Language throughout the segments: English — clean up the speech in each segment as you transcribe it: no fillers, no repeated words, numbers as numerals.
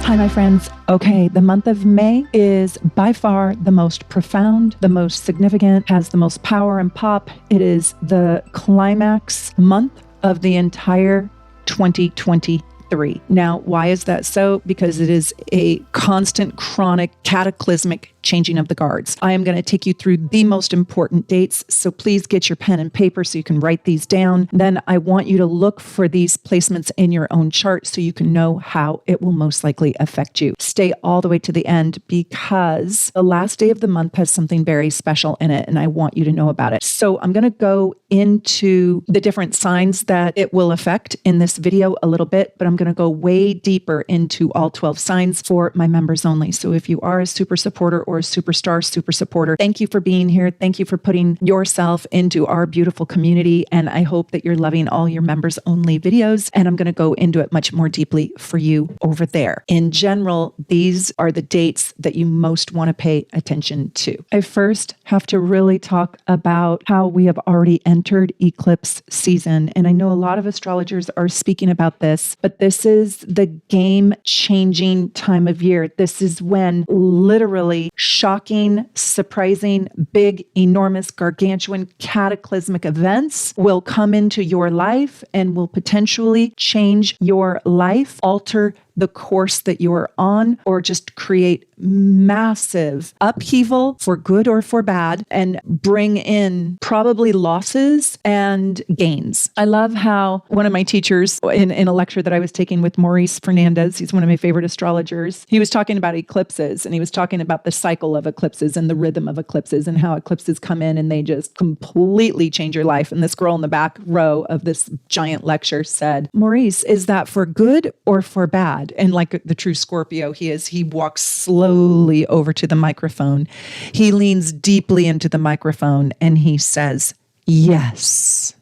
Hi, my friends. Okay, the month of May is by far the most profound, the most significant, has the most power and pop. It is the climax month of the entire 2023. Now, why is that so? Because it is a constant, chronic, cataclysmic changing of the guards. I am going to take you through the most important dates, so please get your pen and paper so you can write these down. Then I want you to look for these placements in your own chart so you can know how it will most likely affect you. Stay all the way to the end because the last day of the month has something very special in it, and I want you to know about it. So I'm going to go into the different signs that it will affect in this video a little bit, but I'm going to go way deeper into all 12 signs for my members only. So if you are a super supporter or a superstar super supporter, thank you for being here. Thank you for putting yourself into our beautiful community. And I hope that you're loving all your members only videos. And I'm going to go into it much more deeply for you over there. In general, these are the dates that you most want to pay attention to. I first have to really talk about how we have already entered eclipse season. And I know a lot of astrologers are speaking about this, but this is the game-changing time of year. This is when literally shocking, surprising, big, enormous, gargantuan, cataclysmic events will come into your life and will potentially change your life, alter the course that you're on, or just create massive upheaval for good or for bad and bring in probably losses and gains. I love how one of my teachers in a lecture that I was taking with Maurice Fernandez, he's one of my favorite astrologers, he was talking about eclipses and he was talking about the cycle of eclipses and the rhythm of eclipses and how eclipses come in and they just completely change your life. And this girl in the back row of this giant lecture said, Maurice, is that for good or for bad? And like the true Scorpio he is, he walks slowly over to the microphone. He leans deeply into the microphone and he says, yes.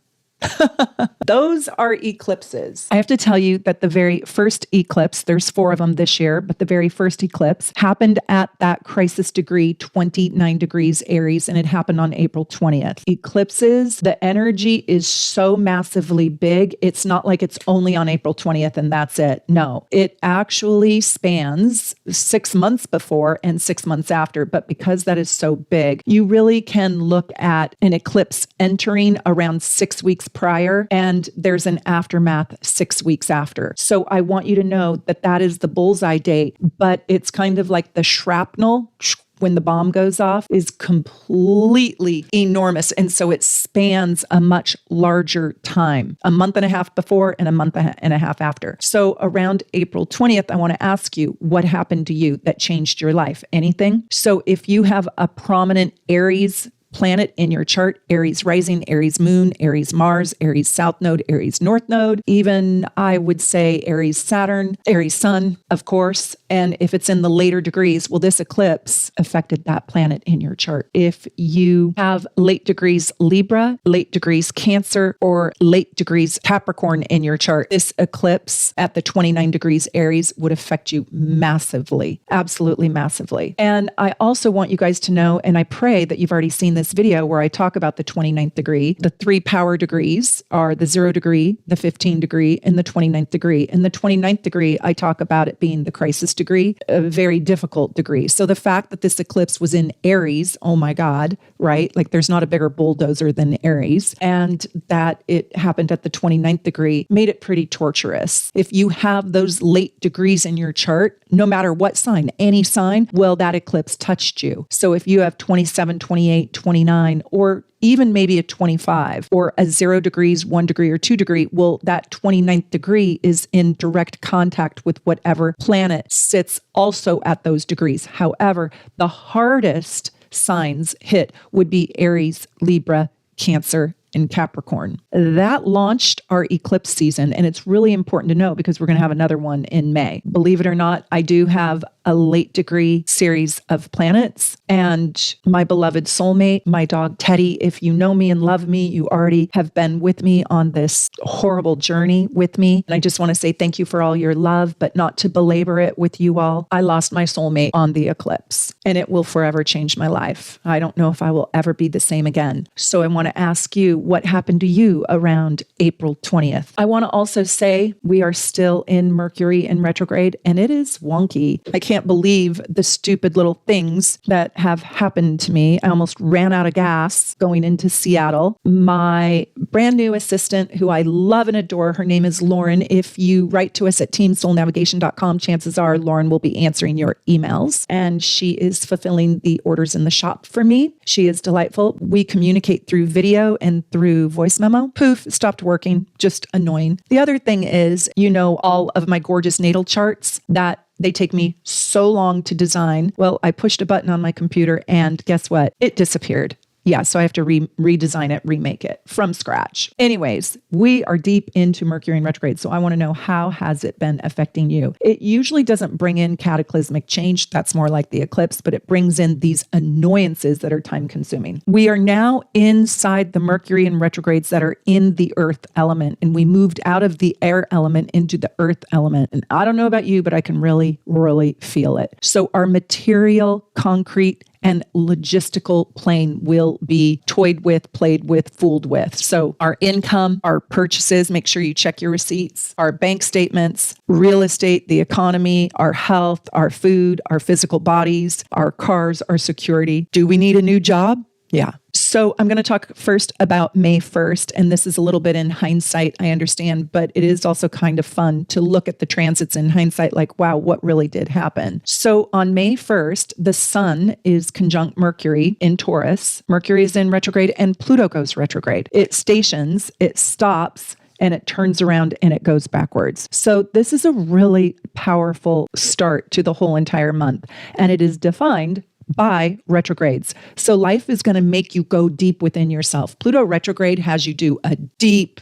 Those are eclipses. I have to tell you that the very first eclipse, there's 4 of them this year, but the very first eclipse happened at that crisis degree, 29 degrees Aries, and it happened on April 20th. Eclipses, the energy is so massively big. It's not like it's only on April 20th and that's it. No, it actually spans 6 months before and 6 months after. But because that is so big, you really can look at an eclipse entering around 6 weeks prior, and there's an aftermath 6 weeks after. So I want you to know that that is the bullseye date, but it's kind of like the shrapnel when the bomb goes off is completely enormous. And so it spans a much larger time, a month and a half before and a month and a half after. So around April 20th, I want to ask you, what happened to you that changed your life? Anything? So if you have a prominent Aries planet in your chart, Aries rising, Aries moon, Aries Mars, Aries south node, Aries north node, even I would say Aries Saturn, Aries sun, of course. And if it's in the later degrees, well, this eclipse affected that planet in your chart. If you have late degrees Libra, late degrees Cancer, or late degrees Capricorn in your chart, this eclipse at the 29 degrees Aries would affect you massively, absolutely massively. And I also want you guys to know, and I pray that you've already seen this video where I talk about the 29th degree. The 3 power degrees are the 0 degree, the 15 degree, and the 29th degree. In the 29th degree, I talk about it being the crisis degree, a very difficult degree. So the fact that this eclipse was in Aries, oh my God, right? Like there's not a bigger bulldozer than Aries, and that it happened at the 29th degree made it pretty torturous. If you have those late degrees in your chart, no matter what sign, any sign, well, that eclipse touched you. So if you have 27, 28, 29, or even maybe a 25 or a 0 degrees, 1 degree, or 2 degree, well, that 29th degree is in direct contact with whatever planet sits also at those degrees. However, the hardest signs hit would be Aries, Libra, Cancer, and Capricorn. That launched our eclipse season, and it's really important to know because we're going to have another one in May. Believe it or not, I do have a late degree series of planets. And my beloved soulmate, my dog Teddy, if you know me and love me, you already have been with me on this horrible journey with me. And I just want to say thank you for all your love, but not to belabor it with you all. I lost my soulmate on the eclipse, and it will forever change my life. I don't know if I will ever be the same again. So I want to ask you, what happened to you around April 20th? I want to also say we are still in Mercury in retrograde, and it is wonky. I can't believe the stupid little things that have happened to me. I almost ran out of gas going into Seattle. My brand new assistant, who I love and adore, her name is Lauren. If you write to us at teamsoulnavigation.com, chances are Lauren will be answering your emails, and she is fulfilling the orders in the shop for me. She is delightful. We communicate through video and through voice memo. Poof, it stopped working. Just annoying. The other thing is, all of my gorgeous natal charts that they take me so long to design. Well, I pushed a button on my computer and guess what? It disappeared. Yeah, so I have to redesign it, remake it from scratch. Anyways, we are deep into Mercury in retrograde, so I want to know, how has it been affecting you? It usually doesn't bring in cataclysmic change. That's more like the eclipse, but it brings in these annoyances that are time consuming. We are now inside the Mercury in retrogrades that are in the earth element, and we moved out of the air element into the earth element. And I don't know about you, but I can really, really feel it. So our material, concrete, and logistical plane will be toyed with, played with, fooled with. So our income, our purchases, make sure you check your receipts, our bank statements, real estate, the economy, our health, our food, our physical bodies, our cars, our security. Do we need a new job? Yeah. So I'm going to talk first about May 1st, and this is a little bit in hindsight, I understand, but it is also kind of fun to look at the transits in hindsight, like, wow, what really did happen? So on May 1st, the sun is conjunct Mercury in Taurus. Mercury is in retrograde and Pluto goes retrograde. It stations, it stops, and it turns around and it goes backwards. So this is a really powerful start to the whole entire month, and it is defined by retrogrades. So life is going to make you go deep within yourself. Pluto retrograde has you do a deep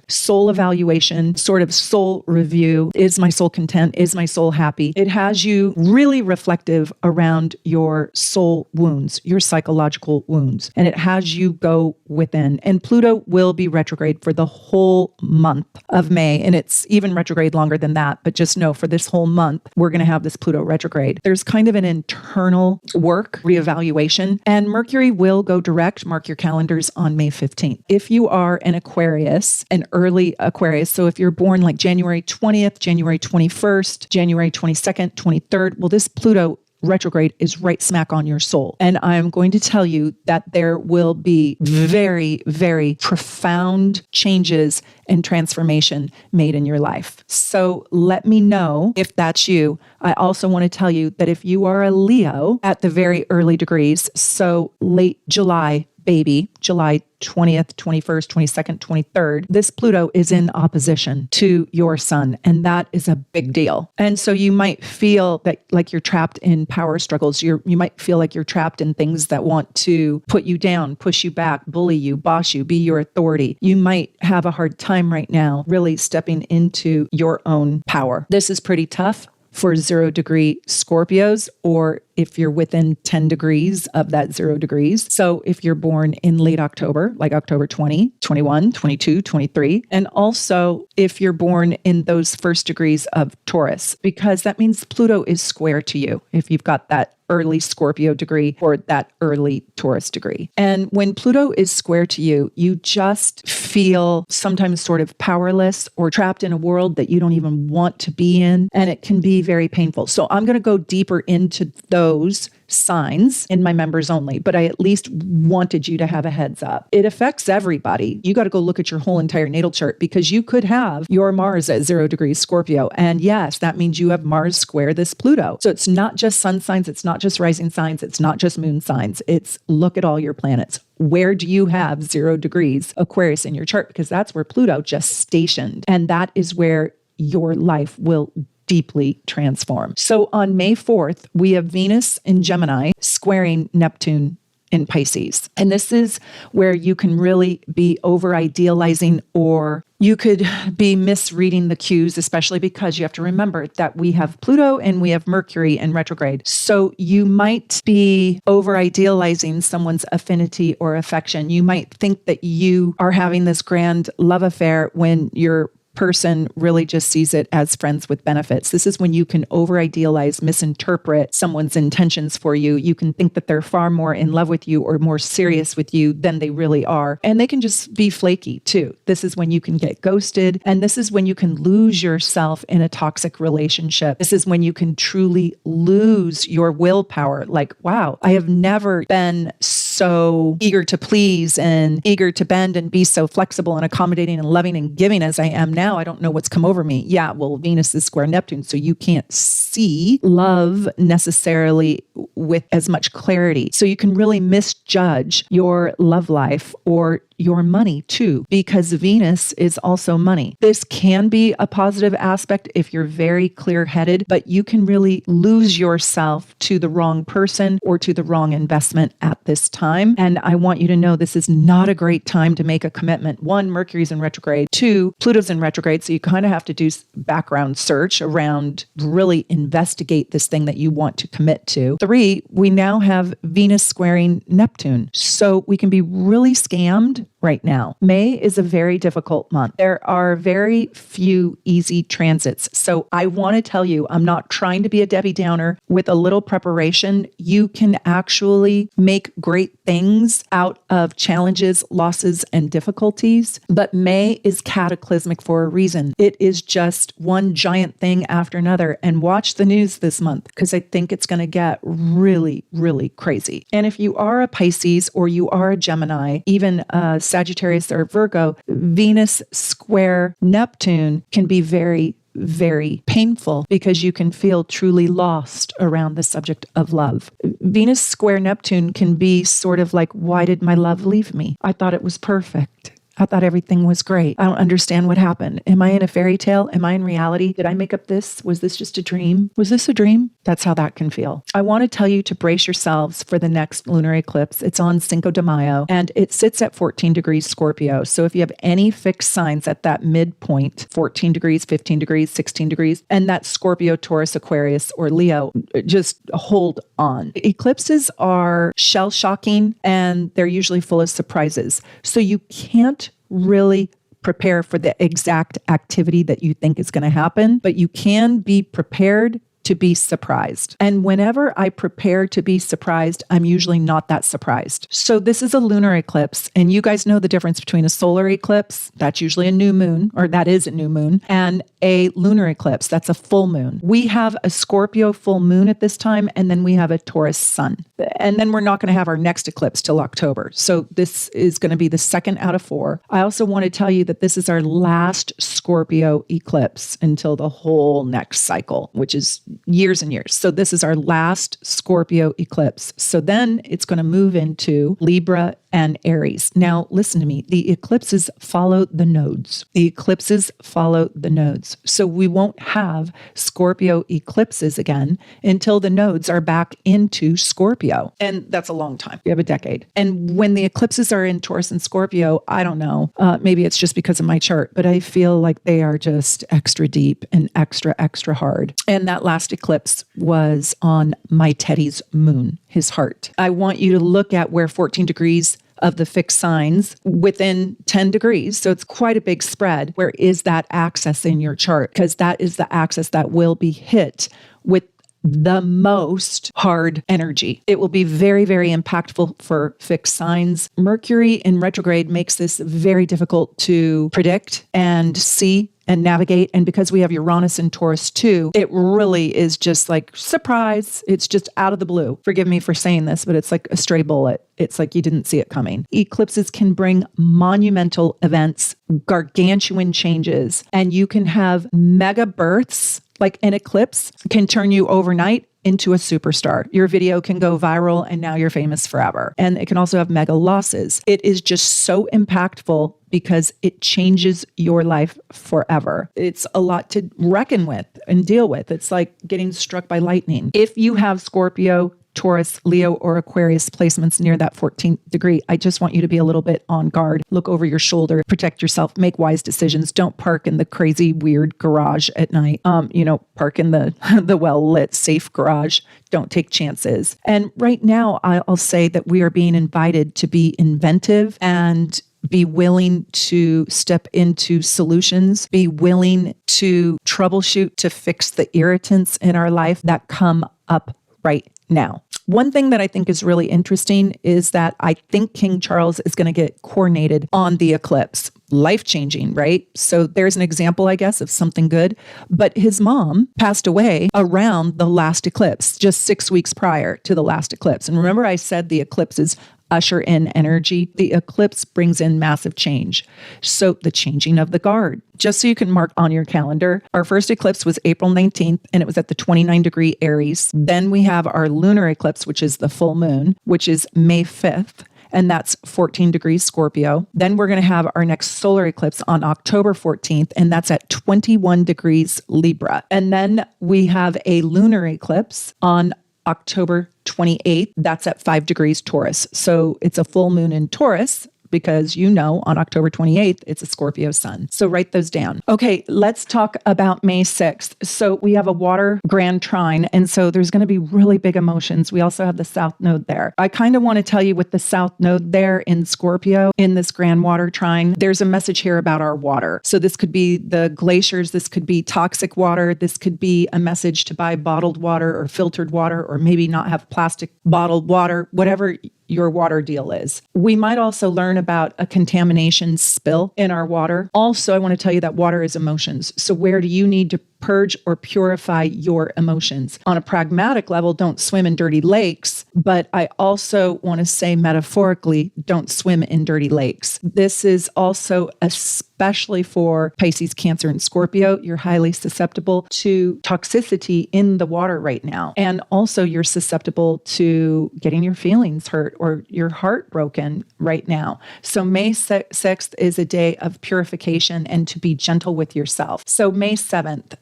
soul evaluation, sort of soul review. Is my soul content? Is my soul happy? It has you really reflective around your soul wounds, your psychological wounds, and it has you go within. And Pluto will be retrograde for the whole month of May, and it's even retrograde longer than that, but just know for this whole month, we're going to have this Pluto retrograde. There's kind of an internal work, reevaluation, and Mercury will go direct. Mark your calendars on May 15th. If you are an Aquarius, an early Aquarius. So if you're born like January 20th, January 21st, January 22nd, 23rd, well, this Pluto retrograde is right smack on your soul. And I'm going to tell you that there will be very, very profound changes and transformation made in your life. So let me know if that's you. I also want to tell you that if you are a Leo at the very early degrees, so late July, baby, July 20th, 21st, 22nd, 23rd, this Pluto is in opposition to your sun, and that is a big deal. And so you might feel that like you're trapped in power struggles. You might feel like you're trapped in things that want to put you down, push you back, bully you, boss you, be your authority. You might have a hard time right now really stepping into your own power. This is pretty tough for 0-degree Scorpios, or if you're within 10 degrees of that 0 degrees. So if you're born in late October, like October 20, 21, 22, 23, and also if you're born in those first degrees of Taurus, because that means Pluto is square to you if you've got that early Scorpio degree or that early Taurus degree. And when Pluto is square to you, you just feel sometimes sort of powerless or trapped in a world that you don't even want to be in. And it can be very painful. So I'm going to go deeper into those signs in my members only, but I at least wanted you to have a heads up. It affects everybody. You got to go look at your whole entire natal chart, because you could have your Mars at 0 degrees Scorpio. And yes, that means you have Mars square this Pluto. So it's not just sun signs. It's not just rising signs. It's not just moon signs. It's look at all your planets. Where do you have 0 degrees Aquarius in your chart? Because that's where Pluto just stationed. And that is where your life will deeply transform. So on May 4th, we have Venus in Gemini squaring Neptune in Pisces. And this is where you can really be over idealizing or You could be misreading the cues, especially because you have to remember that we have Pluto and we have Mercury in retrograde. So you might be over idealizing someone's affinity or affection. You might think that you are having this grand love affair when your person really just sees it as friends with benefits. This is when you can over idealize, misinterpret someone's intentions for you. You can think that they're far more in love with you or more serious with you than they really are. And they can just be flaky too. This is when you can get ghosted. And this is when you can lose yourself in a toxic relationship. This is when you can truly lose your willpower. Like, wow, I have never been so eager to please and eager to bend and be so flexible and accommodating and loving and giving as I am now. I don't know what's come over me. Yeah, well, Venus is square Neptune, so you can't see love necessarily with as much clarity. So you can really misjudge your love life or your money too, because Venus is also money. This can be a positive aspect if you're very clear-headed, but you can really lose yourself to the wrong person or to the wrong investment at this time. And I want you to know this is not a great time to make a commitment. 1, Mercury's in retrograde. 2, Pluto's in retrograde. So you kind of have to do background search around really investigate this thing that you want to commit to. 3, we now have Venus squaring Neptune. So we can be really scammed right now. May is a very difficult month. There are very few easy transits. So I want to tell you, I'm not trying to be a Debbie Downer. With a little preparation, you can actually make great things out of challenges, losses, and difficulties. But May is cataclysmic for a reason. It is just one giant thing after another. And watch the news this month, because I think it's going to get really, really crazy. And if you are a Pisces or you are a Gemini, even a Sagittarius or Virgo, Venus square Neptune can be very, very painful because you can feel truly lost around the subject of love. Venus square Neptune can be sort of like, why did my love leave me? I thought it was perfect. I thought everything was great. I don't understand what happened. Am I in a fairy tale? Am I in reality? Did I make up this? Was this just a dream? Was this a dream? That's how that can feel. I want to tell you to brace yourselves for the next lunar eclipse. It's on Cinco de Mayo and it sits at 14 degrees Scorpio. So if you have any fixed signs at that midpoint, 14 degrees, 15 degrees, 16 degrees, and that's Scorpio, Taurus, Aquarius, or Leo, just hold on. Eclipses are shell-shocking and they're usually full of surprises. So you can't really prepare for the exact activity that you think is going to happen, but you can be prepared to be surprised. And whenever I prepare to be surprised, I'm usually not that surprised. So this is a lunar eclipse, and you guys know the difference between a solar eclipse, that's usually a new moon, or that is a new moon, and a lunar eclipse, that's a full moon. We have a Scorpio full moon at this time, and then we have a Taurus sun. And then we're not going to have our next eclipse till October. So this is going to be the second out of 4. I also want to tell you that this is our last Scorpio eclipse until the whole next cycle, which is years and years. So this is our last Scorpio eclipse. So then it's going to move into Libra and Aries. Now, listen to me. The eclipses follow the nodes. The eclipses follow the nodes. So we won't have Scorpio eclipses again until the nodes are back into Scorpio. And that's a long time. We have a decade. And when the eclipses are in Taurus and Scorpio, I don't know, maybe it's just because of my chart, but I feel like they are just extra deep and extra, extra hard. And that last eclipse was on my Teddy's moon, his heart. I want you to look at where 14 degrees of the fixed signs within 10 degrees. So it's quite a big spread. Where is that axis in your chart? Because that is the axis that will be hit with the most hard energy. It will be very, very impactful for fixed signs. Mercury in retrograde makes this very difficult to predict and see and navigate. And because we have Uranus in Taurus too, it really is just like surprise. It's just out of the blue. Forgive me for saying this, but it's like a stray bullet. It's like you didn't see it coming. Eclipses can bring monumental events, gargantuan changes, and you can have mega births. Like an eclipse can turn you overnight into a superstar. Your video can go viral and now you're famous forever. And it can also have mega losses. It is just so impactful because it changes your life forever. It's a lot to reckon with and deal with. It's like getting struck by lightning. If you have Scorpio, Taurus, Leo, or Aquarius placements near that 14th degree, I just want you to be a little bit on guard. Look over your shoulder, protect yourself, make wise decisions. Don't park in the crazy, weird garage at night. Park in the, the well-lit, safe garage. Don't take chances. And right now, I'll say that we are being invited to be inventive and be willing to step into solutions, be willing to troubleshoot, to fix the irritants in our life that come up right now. One thing that I think is really interesting is that I think King Charles is going to get coronated on the eclipse. Life-changing, right? So there's an example, I guess, of something good. But his mom passed away around the last eclipse, just 6 weeks prior to the last eclipse. And remember I said the eclipses usher in energy. The eclipse brings in massive change. So the changing of the guard. Just so you can mark on your calendar, our first eclipse was April 19th, and it was at the 29-degree Aries. Then we have our lunar eclipse, which is the full moon, which is May 5th. And that's 14 degrees Scorpio. Then we're going to have our next solar eclipse on October 14th, and that's at 21 degrees Libra. And then we have a lunar eclipse on October 28th. That's at 5 degrees Taurus. So it's a full moon in Taurus, because on October 28th, it's a Scorpio sun. So write those down. Okay, let's talk about May 6th. So we have a water grand trine, and so there's going to be really big emotions. We also have the south node there. I kind of want to tell you with the south node there in Scorpio, in this grand water trine, there's a message here about our water. So this could be the glaciers, this could be toxic water, this could be a message to buy bottled water or filtered water, or maybe not have plastic bottled water, whatever your water deal is. We might also learn about a contamination spill in our water. Also, I want to tell you that water is emotions. So where do you need to purge or purify your emotions? On a pragmatic level, don't swim in dirty lakes, but I also want to say metaphorically, don't swim in dirty lakes. This is also especially for Pisces, Cancer, and Scorpio. You're highly susceptible to toxicity in the water right now. And also you're susceptible to getting your feelings hurt or your heart broken right now. So May 6th is a day of purification and to be gentle with yourself. So May 7th,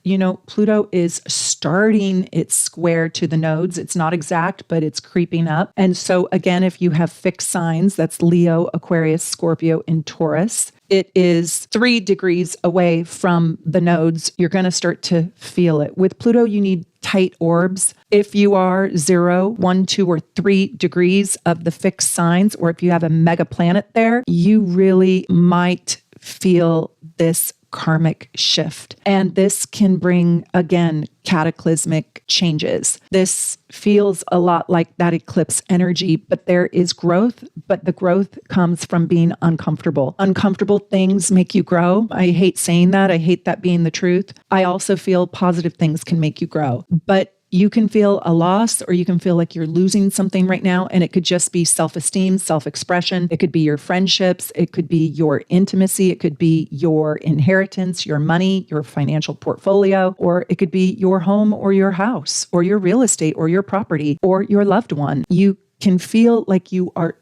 Pluto is starting its square to the nodes. It's not exact, but it's creeping up. And so again, if you have fixed signs, that's Leo, Aquarius, Scorpio, and Taurus, it is 3 degrees away from the nodes. You're going to start to feel it. With Pluto, you need tight orbs. If you are 0, 1, 2, or 3 degrees of the fixed signs, or if you have a mega planet there, you really might feel this karmic shift. And this can bring, again, cataclysmic changes. This feels a lot like that eclipse energy, but there is growth, but the growth comes from being uncomfortable. Uncomfortable things make you grow. I hate saying that. I hate that being the truth. I also feel positive things can make you grow, but you can feel a loss, or you can feel like you're losing something right now. And it could just be self-esteem, self-expression. It could be your friendships. It could be your intimacy. It could be your inheritance, your money, your financial portfolio, or it could be your home or your house or your real estate or your property or your loved one. You can feel like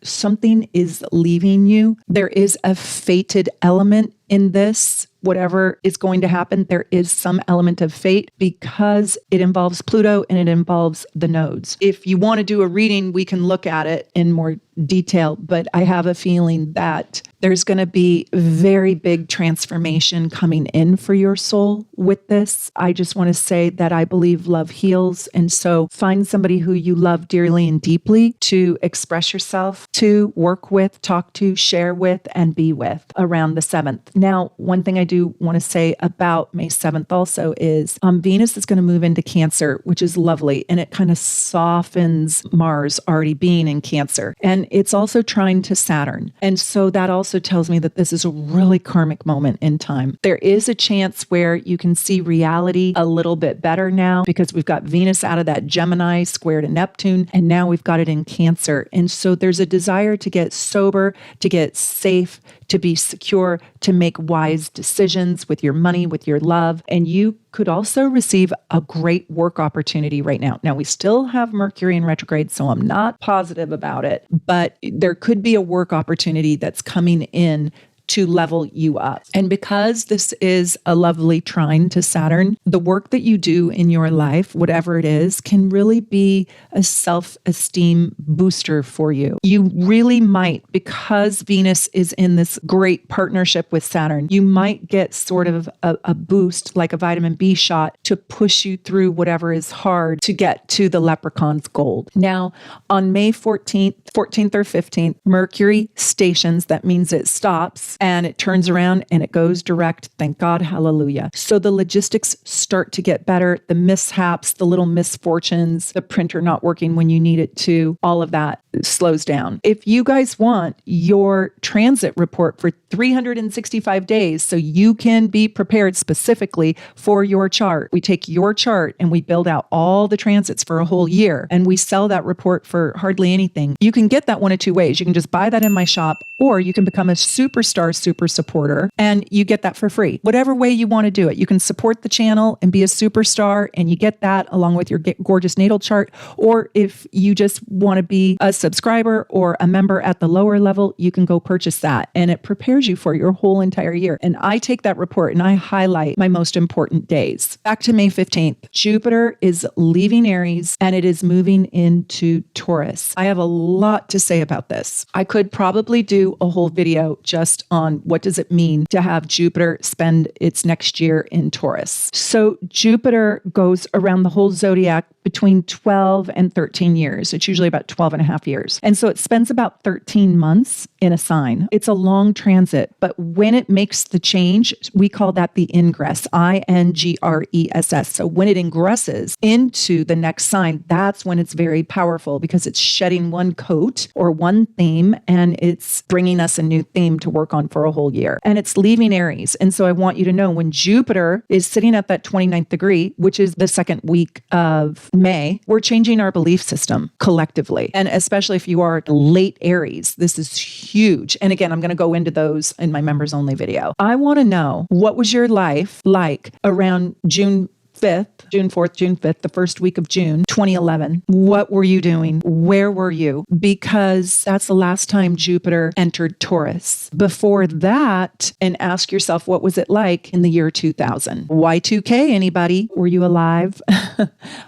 something is leaving you. There is a fated element in this. Whatever is going to happen, there is some element of fate because it involves Pluto and it involves the nodes. If you want to do a reading, we can look at it in more detail, but I have a feeling that there's going to be very big transformation coming in for your soul with this. I just want to say that I believe love heals. And so find somebody who you love dearly and deeply to express yourself, to work with, talk to, share with, and be with around the 7th. Now, one thing I do want to say about May 7th also is Venus is going to move into Cancer, which is lovely. And it kind of softens Mars already being in Cancer. And it's also trine to Saturn. And so that also tells me that this is a really karmic moment in time. There is a chance where you can see reality a little bit better now because we've got Venus out of that Gemini square to Neptune, and now we've got it in Cancer. And so there's a desire to get sober, to get safe, to be secure, to make wise decisions with your money, with your love. And you could also receive a great work opportunity right now. Now, we still have Mercury in retrograde, so I'm not positive about it, but there could be a work opportunity that's coming in to level you up. And because this is a lovely trine to Saturn, the work that you do in your life, whatever it is, can really be a self-esteem booster for you. You really might, because Venus is in this great partnership with Saturn, you might get sort of a boost, like a vitamin B shot, to push you through whatever is hard to get to the leprechaun's gold. Now, on May 14th or 15th, Mercury stations. That means it stops and it turns around and it goes direct. Thank God. Hallelujah. So the logistics start to get better. The mishaps, the little misfortunes, the printer not working when you need it to, all of that slows down. If you guys want your transit report for 365 days so you can be prepared specifically for your chart, we take your chart and we build out all the transits for a whole year and we sell that report for hardly anything. You can get that one of two ways. You can just buy that in my shop, or you can become a superstar super supporter and you get that for free. Whatever way you want to do it. You can support the channel and be a superstar and you get that along with your gorgeous natal chart. Or if you just want to be a subscriber or a member at the lower level, you can go purchase that and it prepares you for your whole entire year. And I take that report and I highlight my most important days. Back to May 15th, Jupiter is leaving Aries and it is moving into Taurus. I have a lot to say about this. I could probably do a whole video just on what does it mean to have Jupiter spend its next year in Taurus. So Jupiter goes around the whole zodiac between 12 and 13 years. It's usually about 12 and a half years. And so it spends about 13 months in a sign. It's a long transit, but when it makes the change, we call that the ingress, INGRESS. So when it ingresses into the next sign, that's when it's very powerful because it's shedding one coat or one theme and it's bringing us a new theme to work on for a whole year. And it's leaving Aries. And so I want you to know when Jupiter is sitting at that 29th degree, which is the second week of May, we're changing our belief system collectively. And especially if you are late Aries, this is huge. And again, I'm going to go into those in my members only video. I want to know, what was your life like around June 4th, June 5th, the first week of June, 2011. What were you doing? Where were you? Because that's the last time Jupiter entered Taurus. Before that, and ask yourself, what was it like in the year 2000? Y2K, anybody? Were you alive?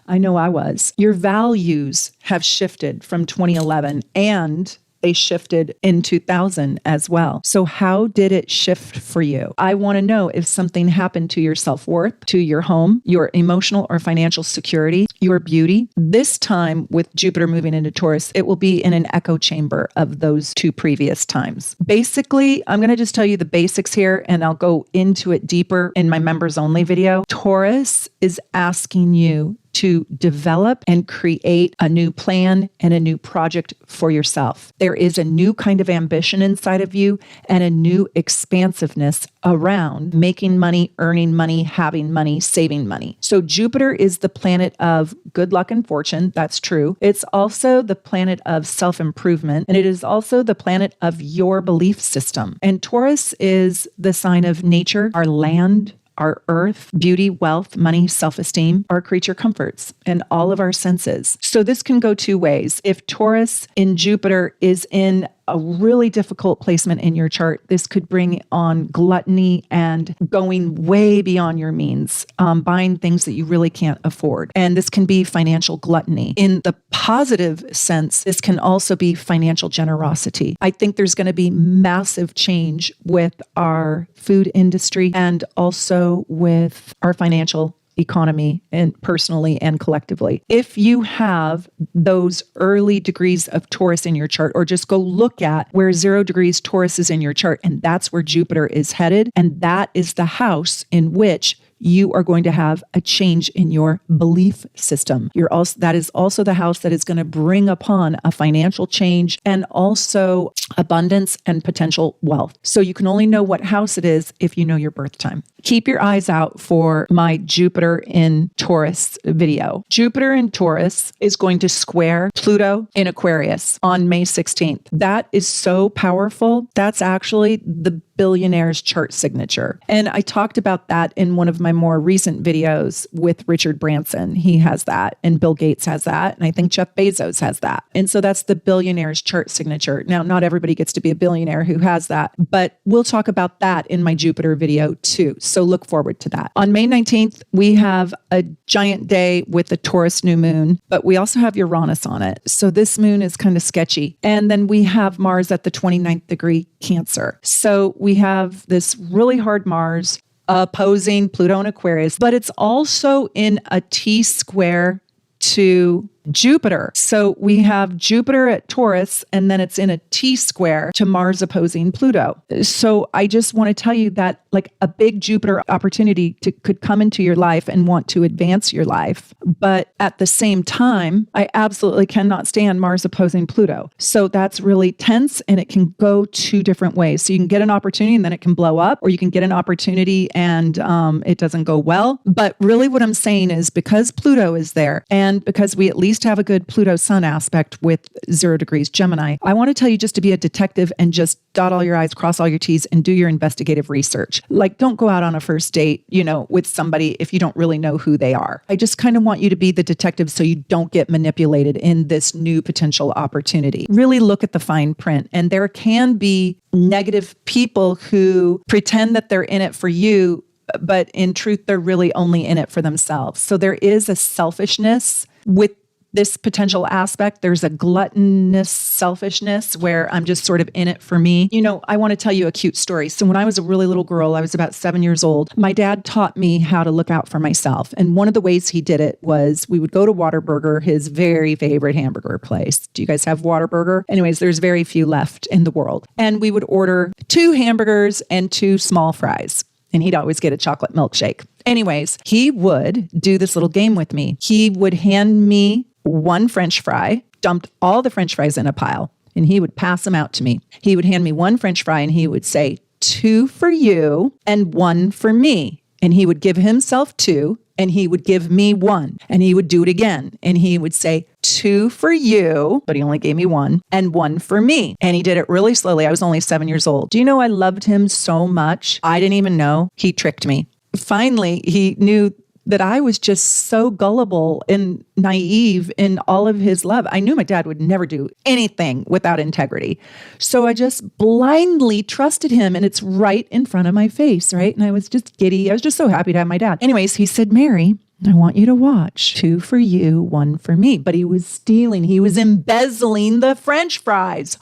I know I was. Your values have shifted from 2011 and they shifted in 2000 as well. So how did it shift for you? I want to know if something happened to your self-worth, to your home, your emotional or financial security, your beauty. This time with Jupiter moving into Taurus, it will be in an echo chamber of those two previous times. Basically, I'm going to just tell you the basics here and I'll go into it deeper in my members only video. Taurus is asking you to develop and create a new plan and a new project for yourself. There is a new kind of ambition inside of you and a new expansiveness around making money, earning money, having money, saving money. So Jupiter is the planet of good luck and fortune. That's true. It's also the planet of self-improvement, and it is also the planet of your belief system. And Taurus is the sign of nature, our land, our earth, beauty, wealth, money, self-esteem, our creature comforts, and all of our senses. So this can go two ways. If Taurus in Jupiter is in a really difficult placement in your chart, this could bring on gluttony and going way beyond your means, buying things that you really can't afford. And this can be financial gluttony. In the positive sense, this can also be financial generosity. I think there's going to be massive change with our food industry and also with our financial economy and personally and collectively. If you have those early degrees of Taurus in your chart, or just go look at where 0 degrees Taurus is in your chart, and that's where Jupiter is headed, and that is the house in which you are going to have a change in your belief system. That is also the house that is going to bring upon a financial change and also abundance and potential wealth. So you can only know what house it is if you know your birth time. Keep your eyes out for my Jupiter in Taurus video. Jupiter in Taurus is going to square Pluto in Aquarius on May 16th. That is so powerful. That's actually the billionaire's chart signature. And I talked about that in one of my more recent videos with Richard Branson. He has that, and Bill Gates has that, and I think Jeff Bezos has that. And so that's the billionaire's chart signature. Now, not everybody gets to be a billionaire who has that, but we'll talk about that in my Jupiter video too. So look forward to that. On May 19th, we have a giant day with the Taurus new moon, but we also have Uranus on it. So this moon is kind of sketchy. And then we have Mars at the 29th degree Cancer. So we have this really hard Mars opposing Pluto and Aquarius, but it's also in a T square to Jupiter. So we have Jupiter at Taurus, and then it's in a T square to Mars opposing Pluto. So I just want to tell you that like a big Jupiter opportunity could come into your life and want to advance your life. But at the same time, I absolutely cannot stand Mars opposing Pluto. So that's really tense, and it can go two different ways. So you can get an opportunity and then it can blow up, or you can get an opportunity and it doesn't go well. But really what I'm saying is, because Pluto is there, and because we at least have a good Pluto Sun aspect with 0 degrees Gemini, I want to tell you just to be a detective and just dot all your I's, cross all your T's, and do your investigative research. Like, don't go out on a first date, with somebody if you don't really know who they are. I just kind of want you to be the detective so you don't get manipulated in this new potential opportunity. Really look at the fine print. And there can be negative people who pretend that they're in it for you, but in truth, they're really only in it for themselves. So there is a selfishness with this potential aspect. There's a gluttonous selfishness where I'm just sort of in it for me. I want to tell you a cute story. So when I was a really little girl, I was about 7 years old, my dad taught me how to look out for myself. And one of the ways he did it was we would go to Whataburger, his very favorite hamburger place. Do you guys have Whataburger? Anyways, there's very few left in the world. And we would order 2 hamburgers and 2 small fries. And he'd always get a chocolate milkshake. Anyways, he would do this little game with me. He would hand me 1 French fry, dumped all the French fries in a pile, and he would pass them out to me. He would hand me 1 French fry and he would say, 2 for you and 1 for me. And he would give himself 2 and he would give me 1, and he would do it again. And he would say 2 for you, but he only gave me 1, and 1 for me. And he did it really slowly. I was only 7 years old. Do you know I loved him so much? I didn't even know. He tricked me. Finally, he knew that I was just so gullible and naive in all of his love. I knew my dad would never do anything without integrity. So I just blindly trusted him, and it's right in front of my face, right? And I was just giddy. I was just so happy to have my dad. Anyways, he said, Mary, I want you to watch 2 for you, 1 for me. But he was stealing. He was embezzling the French fries.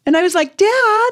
And I was like, Dad,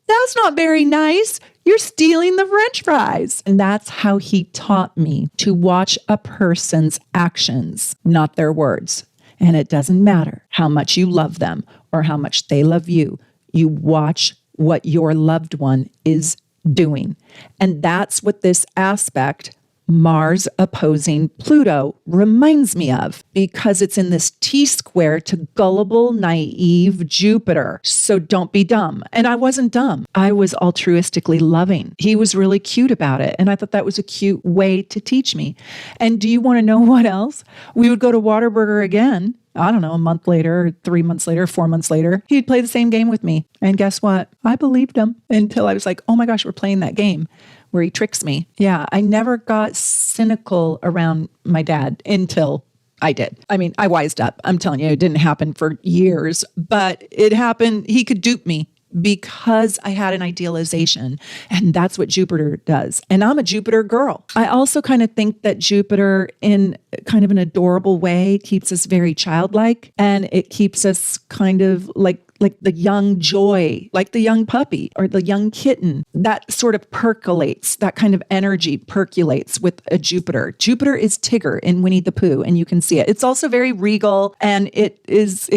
that's not very nice. You're stealing the French fries. And that's how he taught me to watch a person's actions, not their words. And it doesn't matter how much you love them or how much they love you. You watch what your loved one is doing. And that's what this aspect, Mars opposing Pluto, reminds me of, because it's in this T square to gullible, naive Jupiter. So don't be dumb. And I wasn't dumb. I was altruistically loving. He was really cute about it. And I thought that was a cute way to teach me. And do you want to know what else? We would go to Whataburger again. I don't know, a month later, 3 months later, 4 months later, he'd play the same game with me. And guess what? I believed him until I was like, oh my gosh, we're playing that game where he tricks me. Yeah, I never got cynical around my dad until I did. I mean, I wised up. I'm telling you, it didn't happen for years, but it happened. He could dupe me because I had an idealization, and that's what Jupiter does. And I'm a Jupiter girl. I also kind of think that Jupiter, in kind of an adorable way, keeps us very childlike, and it keeps us kind of like the young joy, like the young puppy or the young kitten. That sort of percolates, that kind of energy percolates with a Jupiter. Jupiter is Tigger in Winnie the Pooh, and you can see it. It's also very regal, and it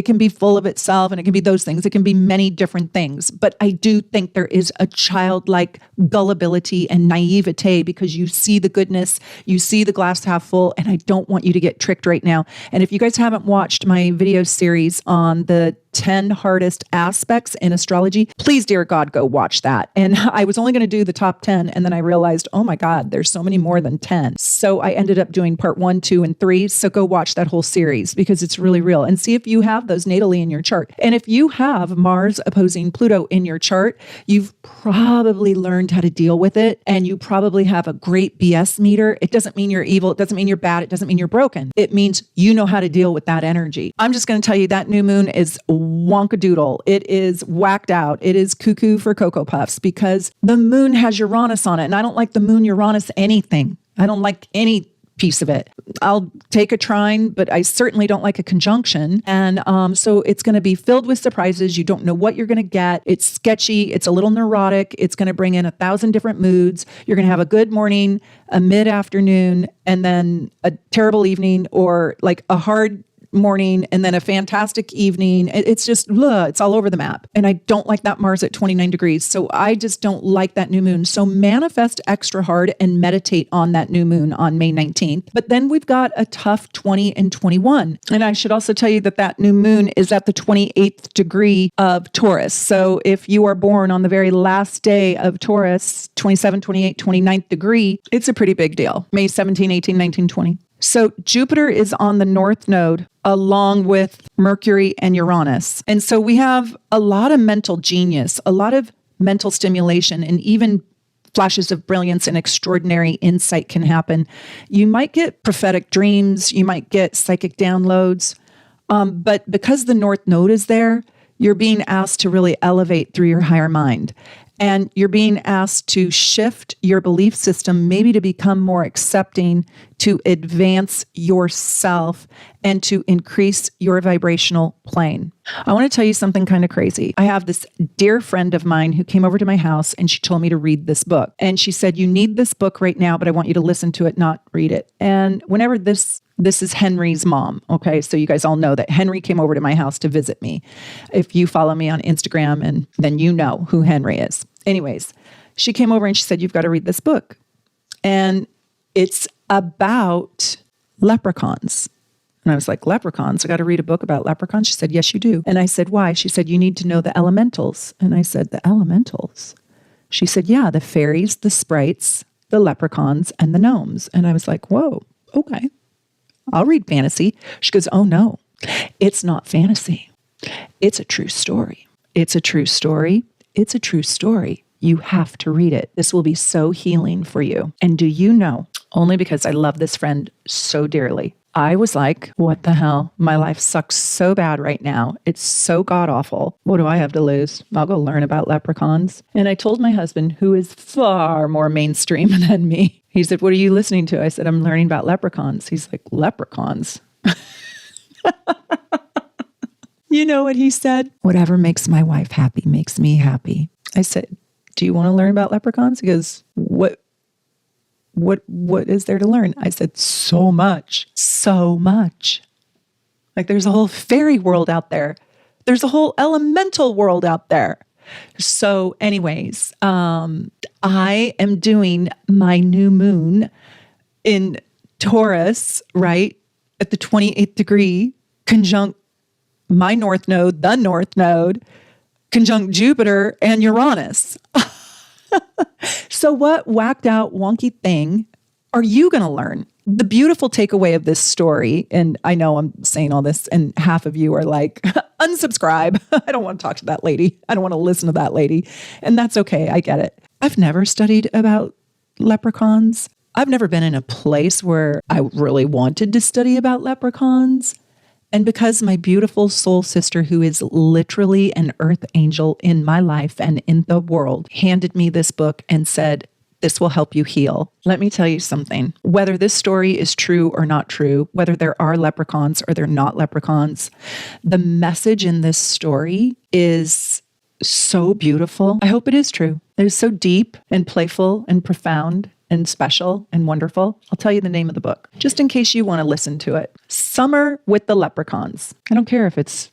can be full of itself, and it can be those things. It can be many different things. But I do think there is a childlike gullibility and naivete, because you see the goodness, you see the glass half full, and I don't want you to get tricked right now. And if you guys haven't watched my video series on the 10 hardest aspects in astrology. Please, dear God, go watch that. And I was only going to do the top 10. And then I realized, oh my God, there's so many more than 10. So I ended up doing part 1, 2, and 3. So go watch that whole series because it's really real, and see if you have those natally in your chart. And if you have Mars opposing Pluto in your chart, you've probably learned how to deal with it. And you probably have a great BS meter. It doesn't mean you're evil. It doesn't mean you're bad. It doesn't mean you're broken. It means you know how to deal with that energy. I'm just going to tell you that new moon is wonkadoodle. It is whacked out. It is cuckoo for Cocoa Puffs because the moon has Uranus on it. And I don't like the moon Uranus anything. I don't like any piece of it. I'll take a trine, but I certainly don't like a conjunction. And so it's going to be filled with surprises. You don't know what you're going to get. It's sketchy. It's a little neurotic. It's going to bring in 1,000 different moods. You're going to have a good morning, a mid-afternoon, and then a terrible evening, or like a hard morning and then a fantastic evening. It's just, it's all over the map. And I don't like that Mars at 29 degrees. So I just don't like that new moon. So manifest extra hard and meditate on that new moon on May 19th. But then we've got a tough 20 and 21. And I should also tell you that that new moon is at the 28th degree of Taurus. So if you are born on the very last day of Taurus, 27, 28, 29th degree, it's a pretty big deal. May 17, 18, 19, 20. So Jupiter is on the North Node along with Mercury and Uranus. And so we have a lot of mental genius, a lot of mental stimulation, and even flashes of brilliance and extraordinary insight can happen. You might get prophetic dreams, you might get psychic downloads, but because the North Node is there, you're being asked to really elevate through your higher mind. And you're being asked to shift your belief system, maybe to become more accepting, to advance yourself, and to increase your vibrational plane. I want to tell you something kind of crazy. I have this dear friend of mine who came over to my house and she told me to read this book. And she said, you need this book right now, but I want you to listen to it, not read it. And whenever this is Henry's mom. Okay. So you guys all know that Henry came over to my house to visit me. If you follow me on Instagram, and then you know who Henry is. Anyways, she came over and she said, you've got to read this book. And it's about leprechauns. And I was like, leprechauns? I got to read a book about leprechauns? She said, yes, you do. And I said, why? She said, you need to know the elementals. And I said, the elementals? She said, yeah, the fairies, the sprites, the leprechauns, and the gnomes. And I was like, whoa, okay. I'll read fantasy. She goes, oh no, it's not fantasy. It's a true story. It's a true story. It's a true story. You have to read it. This will be so healing for you. And do you know, only because I love this friend so dearly, I was like, what the hell? My life sucks so bad right now. It's so god awful. What do I have to lose? I'll go learn about leprechauns. And I told my husband, who is far more mainstream than me, he said, what are you listening to? I said, I'm learning about leprechauns. He's like, leprechauns? You know what he said? Whatever makes my wife happy makes me happy. I said, do you want to learn about leprechauns? He goes, what is there to learn? I said, so much. Like there's a whole fairy world out there. There's a whole elemental world out there. So anyways, I am doing my new moon in Taurus, right? At the 28th degree, conjunct my North Node, the North Node, conjunct Jupiter and Uranus. So what whacked out wonky thing are you going to learn? The beautiful takeaway of this story, and I know I'm saying all this and half of you are like, unsubscribe. I don't want to talk to that lady. I don't want to listen to that lady. And that's okay. I get it. I've never studied about leprechauns. I've never been in a place where I really wanted to study about leprechauns. And because my beautiful soul sister, who is literally an earth angel in my life and in the world, handed me this book and said, this will help you heal. Let me tell you something. Whether this story is true or not true, whether there are leprechauns or they're not leprechauns, the message in this story is so beautiful. I hope it is true. It is so deep and playful and profound and special and wonderful. I'll tell you the name of the book, just in case you want to listen to it. Summer with the Leprechauns. I don't care if it's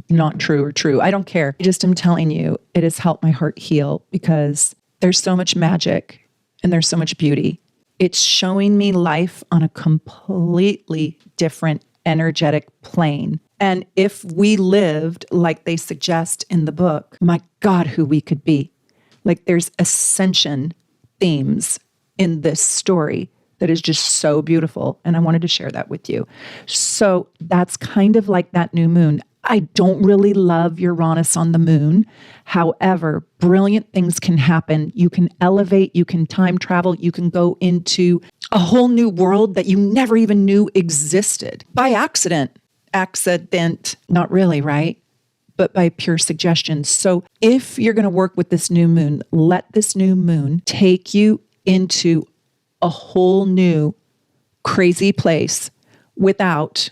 not true or true. I don't care. I just am telling you, it has helped my heart heal because there's so much magic and there's so much beauty. It's showing me life on a completely different energetic plane. And if we lived like they suggest in the book, my God, who we could be. Like there's ascension themes in this story that is just so beautiful. And I wanted to share that with you. So that's kind of like that new moon. I don't really love Uranus on the moon. However, brilliant things can happen. You can elevate, you can time travel, you can go into a whole new world that you never even knew existed by accident. Accident, not really, right? But by pure suggestion. So if you're going to work with this new moon, let this new moon take you into a whole new crazy place without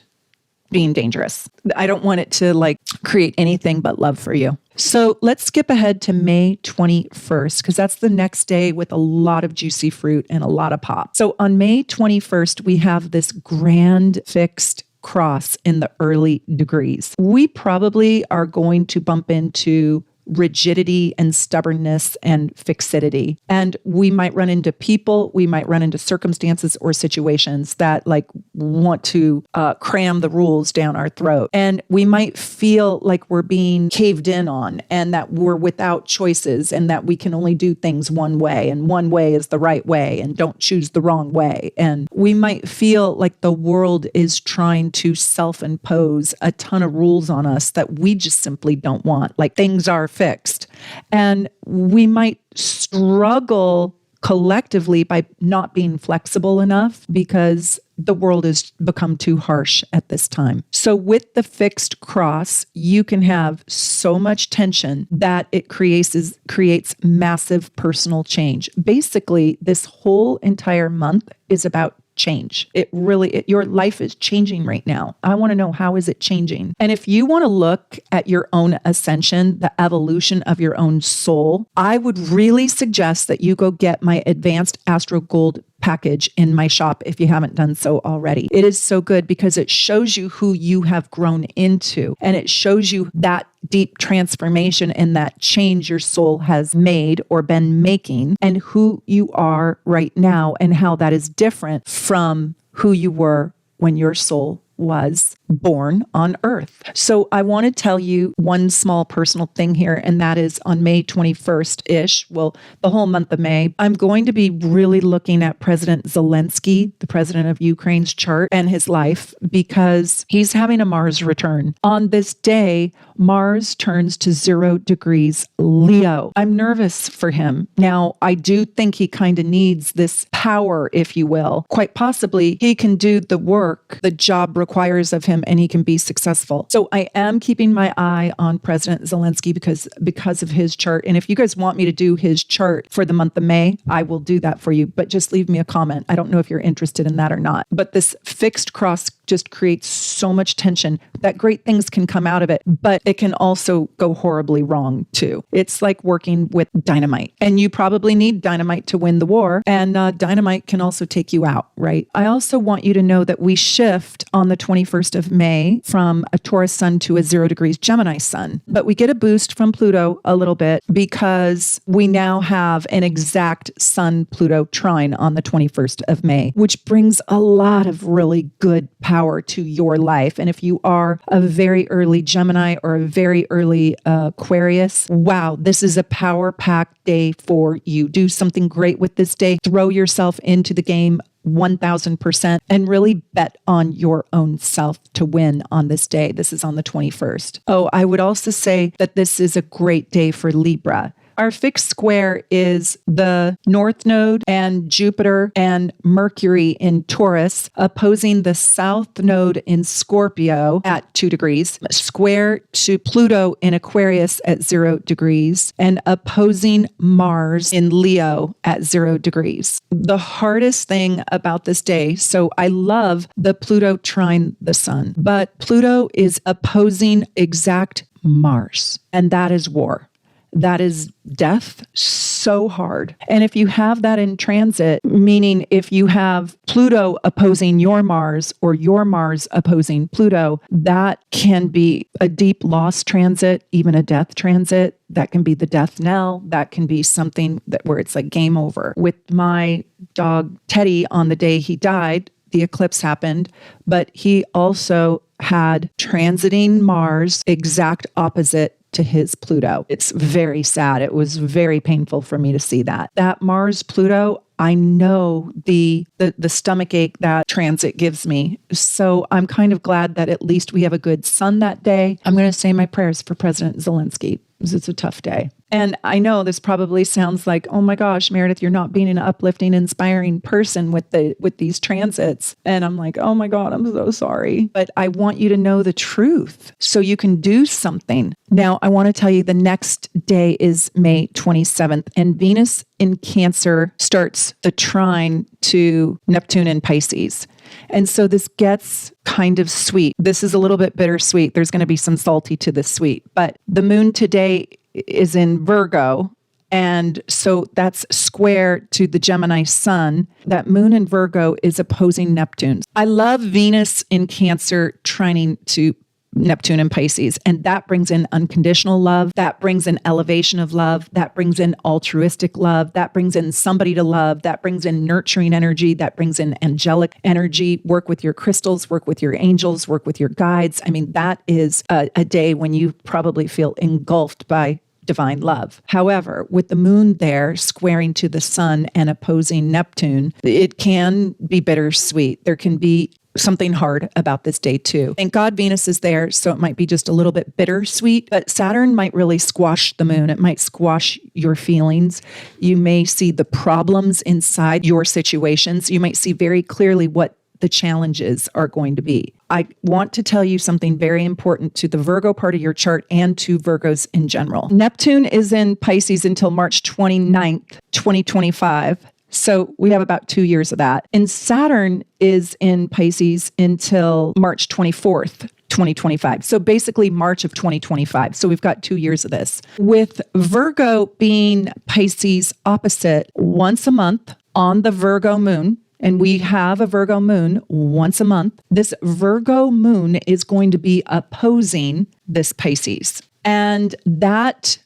being dangerous. I don't want it to like create anything but love for you. So let's skip ahead to May 21st, because that's the next day with a lot of juicy fruit and a lot of pop. So on May 21st, we have this grand fixed cross in the early degrees. We probably are going to bump into rigidity and stubbornness and fixity. And we might run into people, we might run into circumstances or situations that like want to cram the rules down our throat. And we might feel like we're being caved in on and that we're without choices and that we can only do things one way and one way is the right way and don't choose the wrong way. And we might feel like the world is trying to self-impose a ton of rules on us that we just simply don't want. Like things are fixed. And we might struggle collectively by not being flexible enough because the world has become too harsh at this time. So with the fixed cross, you can have so much tension that it creates massive personal change. Basically, this whole entire month is about change. Your life is changing right now. I want to know, how is it changing? And if you want to look at your own ascension, the evolution of your own soul, I would really suggest that you go get my Advanced Astro Gold Package in my shop if you haven't done so already. It is so good because it shows you who you have grown into, and it shows you that deep transformation and that change your soul has made or been making, and who you are right now and how that is different from who you were when your soul was born on Earth. So I want to tell you one small personal thing here, and that is on May 21st-ish, well, the whole month of May, I'm going to be really looking at President Zelensky, the president of Ukraine's chart and his life, because he's having a Mars return. On this day, Mars turns to 0 degrees Leo. I'm nervous for him. Now, I do think he kind of needs this power, if you will. Quite possibly, he can do the work the job requires of him and he can be successful. So I am keeping my eye on President Zelensky because of his chart. And if you guys want me to do his chart for the month of May, I will do that for you. But just leave me a comment. I don't know if you're interested in that or not. But this fixed cross just creates so much tension that great things can come out of it, but it can also go horribly wrong too. It's like working with dynamite, and you probably need dynamite to win the war, and dynamite can also take you out, right? I also want you to know that we shift on the 21st of May from a Taurus sun to a 0 degrees Gemini sun, but we get a boost from Pluto a little bit because we now have an exact Sun-Pluto trine on the 21st of May, which brings a lot of really good power to your life. And if you are a very early Gemini or a very early Aquarius, wow, this is a power-packed day for you. Do something great with this day. Throw yourself into the game 1000% and really bet on your own self to win on this day. This is on the 21st. Oh, I would also say that this is a great day for Libra. Our fixed square is the North Node and Jupiter and Mercury in Taurus opposing the South Node in Scorpio at 2 degrees, square to Pluto in Aquarius at 0 degrees, and opposing Mars in Leo at 0 degrees. The hardest thing about this day, so I love the Pluto trine the sun, but Pluto is opposing exact Mars, and that is war. That is death so hard. And if you have that in transit, meaning if you have Pluto opposing your Mars or your Mars opposing Pluto, that can be a deep loss transit, even a death transit. That can be the death knell. That can be something where it's like game over. With my dog Teddy, on the day he died, the eclipse happened, but he also had transiting Mars exact opposite to his Pluto. It's very sad. It was very painful for me to see that. That Mars Pluto, I know the stomach ache that transit gives me. So I'm kind of glad that at least we have a good sun that day. I'm going to say my prayers for President Zelensky, because it's a tough day. And I know this probably sounds like, oh my gosh, Meredith, you're not being an uplifting, inspiring person with these transits. And I'm like, oh my God, I'm so sorry. But I want you to know the truth so you can do something. Now, I want to tell you the next day is May 27th, and Venus in Cancer starts the trine to Neptune in Pisces. And so this gets kind of sweet. This is a little bit bittersweet. There's going to be some salty to this sweet, but the moon today is in Virgo. And so that's square to the Gemini sun. That moon in Virgo is opposing Neptune. I love Venus in Cancer trining to Neptune and Pisces. And that brings in unconditional love. That brings in elevation of love. That brings in altruistic love. That brings in somebody to love. That brings in nurturing energy. That brings in angelic energy. Work with your crystals, work with your angels, work with your guides. I mean, that is a day when you probably feel engulfed by divine love. However, with the moon there squaring to the sun and opposing Neptune, it can be bittersweet. There can be something hard about this day too. Thank God Venus is there, so it might be just a little bit bittersweet, but Saturn might really squash the moon. It might squash your feelings. You may see the problems inside your situations. You might see very clearly what the challenges are going to be. I want to tell you something very important to the Virgo part of your chart and to Virgos in general. Neptune is in Pisces until March 29th, 2025. So we have about 2 years of that. And Saturn is in Pisces until March 24th, 2025. So basically March of 2025. So we've got 2 years of this. With Virgo being Pisces opposite once a month on the Virgo moon, and we have a Virgo moon once a month, this Virgo moon is going to be opposing this Pisces. And that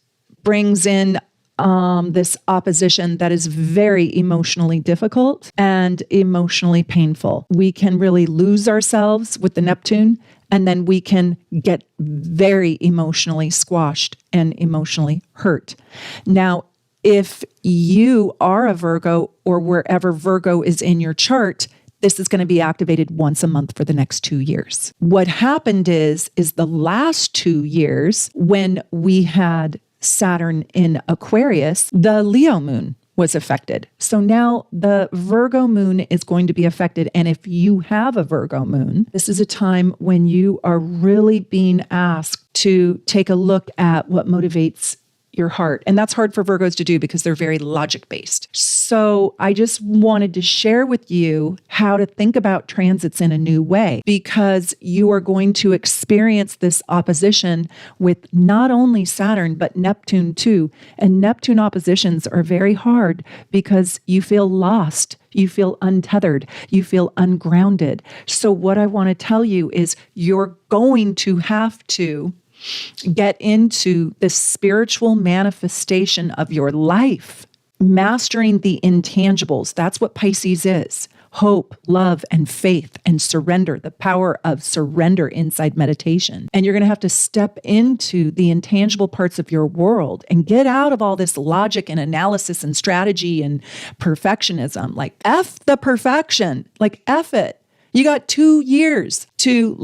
brings in this opposition that is very emotionally difficult and emotionally painful. We can really lose ourselves with the Neptune, and then we can get very emotionally squashed and emotionally hurt. Now, if you are a Virgo or wherever Virgo is in your chart, this is going to be activated once a month for the next 2 years. What happened is the last 2 years when we had Saturn in Aquarius, the Leo moon was affected. So now the Virgo moon is going to be affected. And if you have a Virgo moon, this is a time when you are really being asked to take a look at what motivates your heart. And that's hard for Virgos to do because they're very logic-based. So I just wanted to share with you how to think about transits in a new way, because you are going to experience this opposition with not only Saturn, but Neptune too. And Neptune oppositions are very hard because you feel lost. You feel untethered. You feel ungrounded. So what I want to tell you is you're going to have to get into the spiritual manifestation of your life, mastering the intangibles. That's what Pisces is. Hope, love, and faith, and surrender, the power of surrender inside meditation. And you're going to have to step into the intangible parts of your world and get out of all this logic and analysis and strategy and perfectionism. Like, F the perfection. Like, F it. You got 2 years to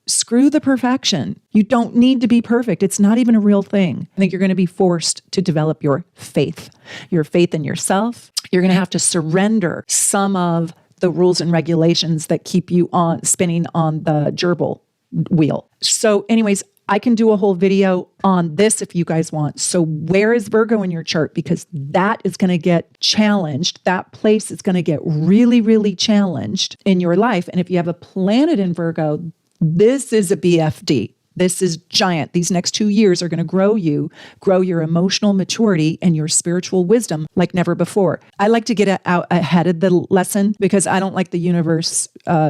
screw the perfection. You don't need to be perfect. It's not even a real thing. I think you're going to be forced to develop your faith in yourself. You're going to have to surrender some of the rules and regulations that keep you on spinning on the gerbil wheel. So anyways, I can do a whole video on this if you guys want. So where is Virgo in your chart? Because that is going to get challenged. That place is going to get really, really challenged in your life. And if you have a planet in Virgo, this is a BFD. This is giant. These next 2 years are going to grow your emotional maturity and your spiritual wisdom like never before. I like to get out ahead of the lesson because I don't like the universe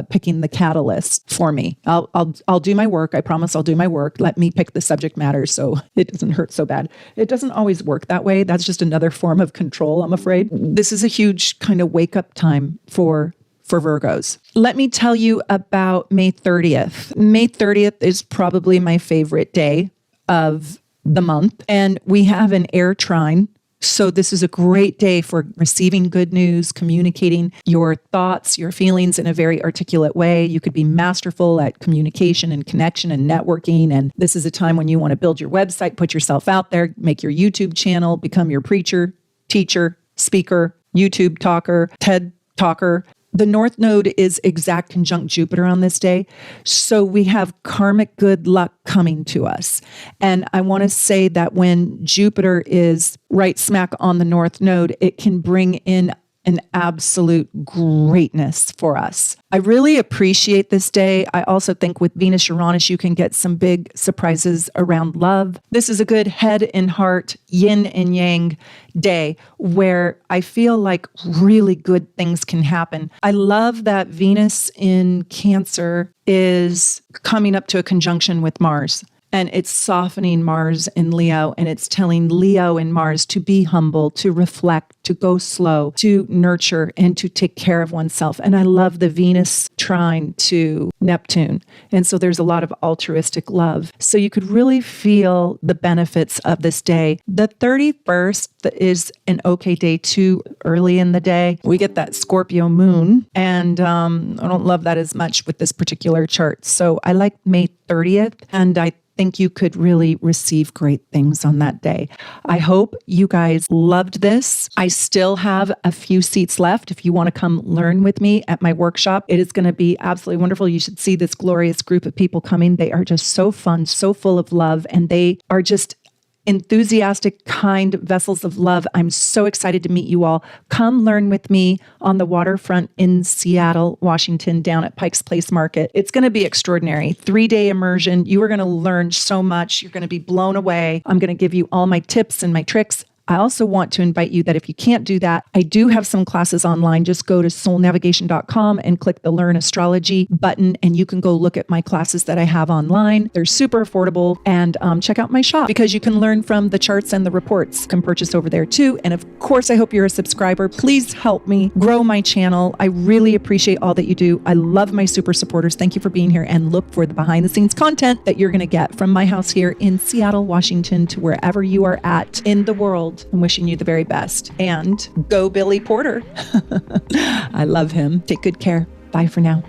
picking the catalyst for me. I'll do my work. I promise I'll do my work. Let me pick the subject matter so it doesn't hurt so bad. It doesn't always work that way. That's just another form of control, I'm afraid. This is a huge kind of wake up time for for Virgos. Let me tell you about May 30th. May 30th is probably my favorite day of the month, and we have an air trine. So this is a great day for receiving good news, communicating your thoughts, your feelings in a very articulate way. You could be masterful at communication and connection and networking. And this is a time when you want to build your website, put yourself out there, make your YouTube channel, become your preacher, teacher, speaker, YouTube talker, TED talker. The North Node is exact conjunct Jupiter on this day. So we have karmic good luck coming to us. And I want to say that when Jupiter is right smack on the North Node, it can bring in an absolute greatness for us. I really appreciate this day. I also think with Venus Uranus, you can get some big surprises around love. This is a good head and heart, yin and yang day where I feel like really good things can happen. I love that Venus in Cancer is coming up to a conjunction with Mars. And it's softening Mars in Leo, and it's telling Leo and Mars to be humble, to reflect, to go slow, to nurture, and to take care of oneself. And I love the Venus trine to Neptune. And so there's a lot of altruistic love. So you could really feel the benefits of this day. The 31st is an okay day too early in the day. We get that Scorpio moon, and I don't love that as much with this particular chart. So I like May 30th, and I think you could really receive great things on that day. I hope you guys loved this. I still have a few seats left. If you want to come learn with me at my workshop, it is going to be absolutely wonderful. You should see this glorious group of people coming. They are just so fun, so full of love, and they are just enthusiastic, kind vessels of love. I'm so excited to meet you all. Come learn with me on the waterfront in Seattle, Washington, down at Pike's Place Market. It's going to be extraordinary. 3-day immersion. You are going to learn so much. You're going to be blown away. I'm going to give you all my tips and my tricks. I also want to invite you that if you can't do that, I do have some classes online. Just go to soulnavigation.com and click the Learn Astrology button, and you can go look at my classes that I have online. They're super affordable, and check out my shop because you can learn from the charts and the reports. You can purchase over there too. And of course, I hope you're a subscriber. Please help me grow my channel. I really appreciate all that you do. I love my super supporters. Thank you for being here, and look for the behind the scenes content that you're going to get from my house here in Seattle, Washington, to wherever you are at in the world. I'm wishing you the very best. And go Billy Porter. I love him. Take good care. Bye for now.